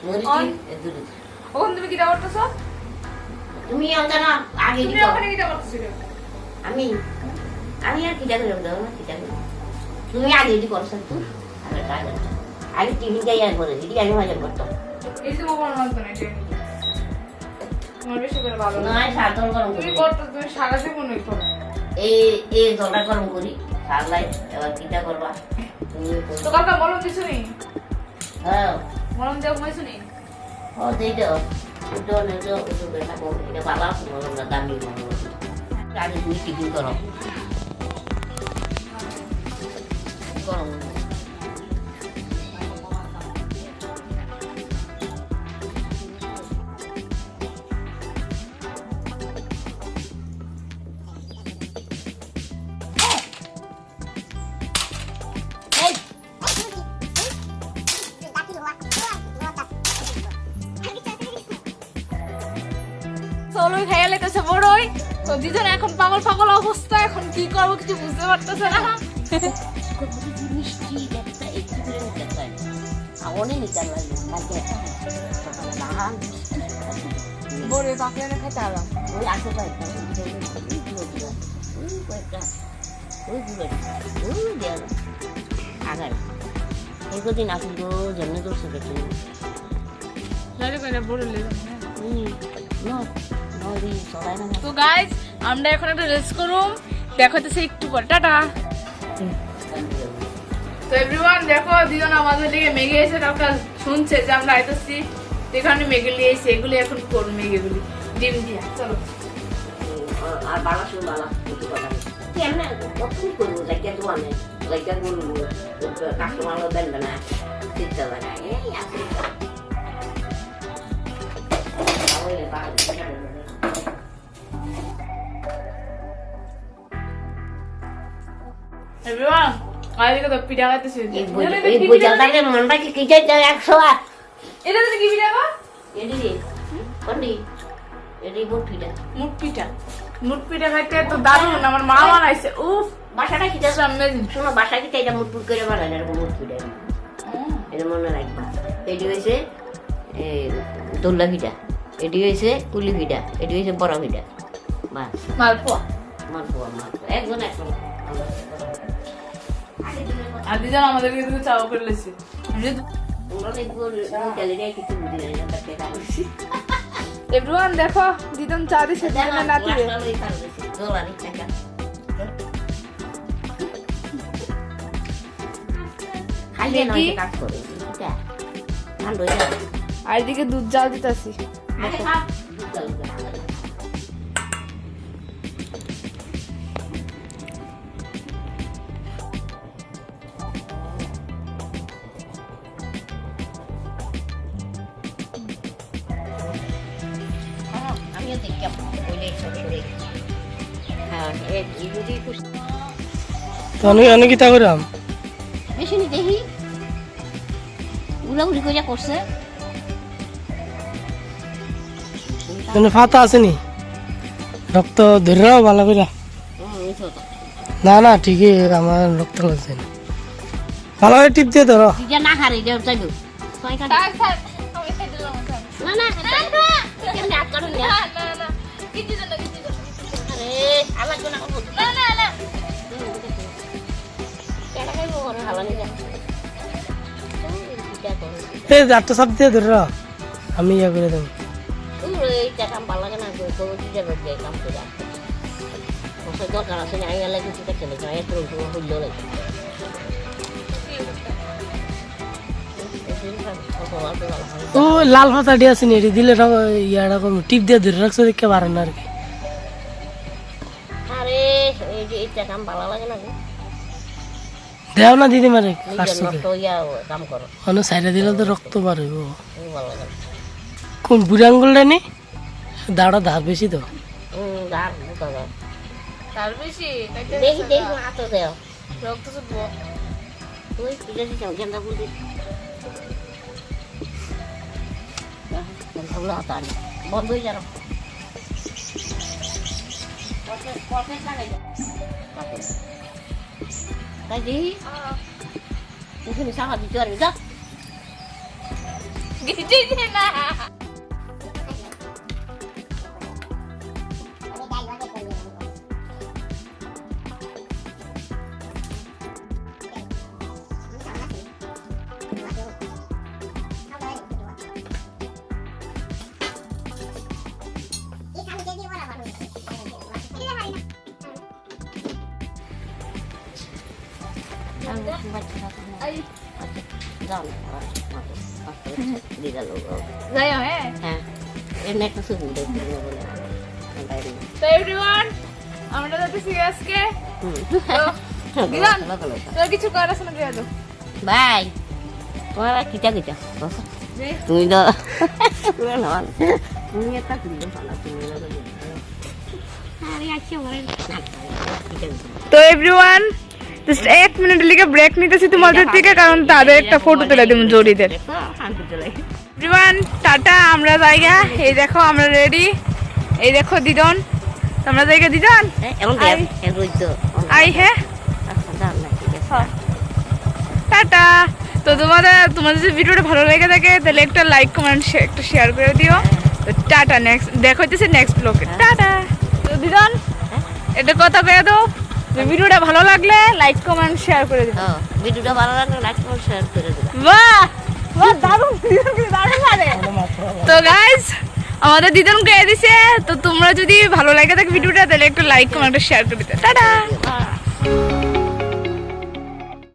ওখানে তুমি কিটা করতেছো? তুমি জানো আগে তুমি ওখানে কিটা করতেছো? আমি আর কিটা করে দাও না কিটা করে তুমি আগে দি করছ তো আগে টিভি যাই আর করে দিদি আগে মজা করতো এই যে মোবাইল মানতো না এটা তোমার বেশি করে ভালো না সাদর গরম তুমি করতে তুমি সারাতে মনে করো এই জলটা গরম করি সারলাই এবার কিটা করবা তুমি তো কাকা মলম দিছো নি? হ্যাঁ মলম দেও কইছো নি? ও দেই দাও তো নে তো তো বেটা কোন এটা বালা মলম না দামি মলম আগে তুমি টিফিন করো গরম চলোই খাইয়া লেগেছে বড়ই তো দুজন এখন পাগল পাগল অবস্থা এখন কি করবো কিছু বুঝতে পারতেছে না মিষ্টি একটা একটু করে নিতে চাই অনেক নিতে লাগে বড়ই পাকলে না খাইতে আরাম ওই আসো পাই ওই গুলো ওই দেওয়া আগার এগোদিন আসবো যেমনি দোষে গেছে তো গাইস আমরা এখন একটা রেস্ট করুম দেখাতেছি একটু পর টাটা তো এভরিওয়ান দেখো দুজন আমাদের দিকে মেঘে এসে কালকে শুনছে যে আমরা আইতেছি এখানে মেঘে নিয়ে এসে এগুলি এখন করুন মেঘেগুলি ডিম দিয়া চলো আর বালা শুন বালা একটু কথা কেমন কতই করবো জায়গা তো আনে জায়গা করবো কাস্টমারও দেনবে না চিন্তা লাগায় এই আছে এভরিওয়ান আজকে তো পিঠা খাইতেছি এই বুঝাটাকে মনটা কি কি চাই 100 আর এটা তো কি পিঠা গো এডি রে কোনডি এডি মুট পিঠা খাইতে তো দারুণ আমার মা বানাইছে উফ বাসাটা কি জাস্ট অ্যামেজিং শোনো বাসা কি চাইটা মুটপুট করে বানালে এরকম মুটপুট এটা মনে রাখবা এডি হইছে দোল্লা পিঠা এডি হইছে কুলি পিঠা এডি হইছে বড় পিঠা বাস মালপোয়া একজন আর দুজন আমাদেরকে একটু চাও করে লেছে এভরিওয়ান দেখো দিদন চা দিছে দিদনের নাতিরে আর এদিকে দুধ জাল দিতেছি আমি কি তা করাম বেশি নি দেখি উলাউলি কইরা করছে মানে ফাতা আসেনি রক্ত ধরেও ভালো করে না না ঠিকই আমার রক্ত লাগছে না ভালো করে টিপ দিয়ে ধরো না হারি দেও চাইলো না না কেমনে আট করুন না না কিছু জানো আরে আমার জন্য না কেডা খাইবো ঘরে হালা নি যা এই আটটা সাপ দিয়ে ধরো আমি ইয়া করে দেব এই কাম ভালো লাগে না তো কি যাবে যে কাম করে ওসব দরকার আছে না আইয়া লাগে কিছু করতে লাগে এত হইলো লাগে ও লাল পাতা দিয়ে আছে নি দিলে ইয়াটা করবো টিপ দিয়ে ধরে রাখছো দেখতে পারেন না আর কি আরে এই যে এটা কাম ভালো লাগে না দেও না দিদি মারে কাম করো অনেক সাইডে দিলে তো রক্ত বাড়িব ভালো লাগে কোন বুড়ি আঙ্গুলটা নি দাঁড়া ধার বেশি তো তার বেশি দেখি দেখি হাত দেও রক্ত ছুটবো তুই পিঠে দিচ্ছ গেন্দা ফুল দিস বন্ধ হয়ে যাও তাই দেখি তুমি সাহা দিতে পারবি যা কিছুই না। যাও দিয়ে গেল যাই হোক, হ্যাঁ। হ্যাঁ এমনি একটা ছবি দেখতে বলে তো এভরিওয়ান, আমরা যাচ্ছি আজকে। তো দিলাম, তোর কিছু করার আছে না? দিয়ে দাও। বাই তোমার কিটা কিটা জি। তুমি তো তুমি একটা খুললে ভালো তুমি তো এভরিওয়ান, জাস্ট 1 মিনিটের লিগে ব্রেক নিতেছি তোমাদের থেকে, কারণ তাদের একটা ফটো তুলে দিব জরিদের। এভরিওয়ান টাটা, আমরা জায়গা। এই দেখো আমরা রেডি। এই দেখো দিদন, তোমরা জায়গা দিদন। এমন আই হ্যাঁ, টাটা। তো তোমাদের যদি ভিডিওটা ভালো লেগে থাকে তাহলে একটা লাইক কমেন্ট একটা শেয়ার করে দিও। তো টাটা, নেক্সট দেখা হইতেছে নেক্সট ব্লগে। টাটা। তো দিদন এটা কথা কয়ে দাও, ভিডিওটা ভালো লাগলে লাইক কমেন্ট শেয়ার করে দিও। ভিডিওটা ভালো লাগলে লাইক কমেন্ট শেয়ার করে দিবা। বাহ বাহ, দারুণ দারুণ লাগে। তো গাইস, আমাদের দিদন কয়ে দিছে। তো তোমরা যদি ভালো লাগে থাকে ভিডিওটা তাহলে একটু লাইক কমেন্ট শেয়ার করে দিও। টাটা।